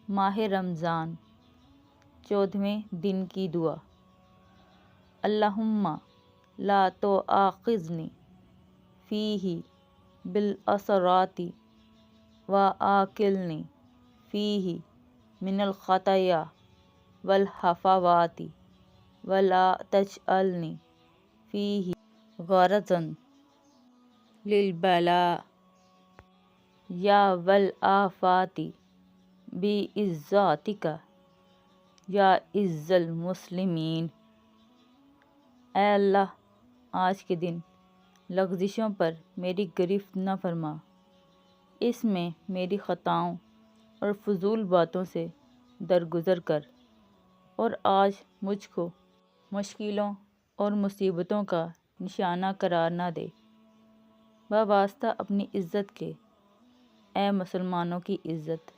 माह रमज़ान 14वें दिन की दुआ। अल्लाहुम्मा ला तुआखिज़नी फ़ीही बिल असराती व आकिलनी फ़ीही मिनल ख़ताया वल हफ़ावाती वला तजअलनी फ़ीही ग़रज़न लिल बला या वल आफ़ाती बि इज़्ज़ातिका या इज़्ज़ल मुस्लिमीन। ऐ अल्लाह, आज के दिन लग़ज़िशों पर मेरी गिरफ़्त न फरमा, इसमें मेरी ख़ताओं और फ़ुज़ूल बातों से दरगुज़र कर, और आज मुझको मुश्किलों और मुसीबतों का निशाना करार न दे। वास्ता अपनी इज़्ज़त के, ए मुसलमानों की इज़्ज़त।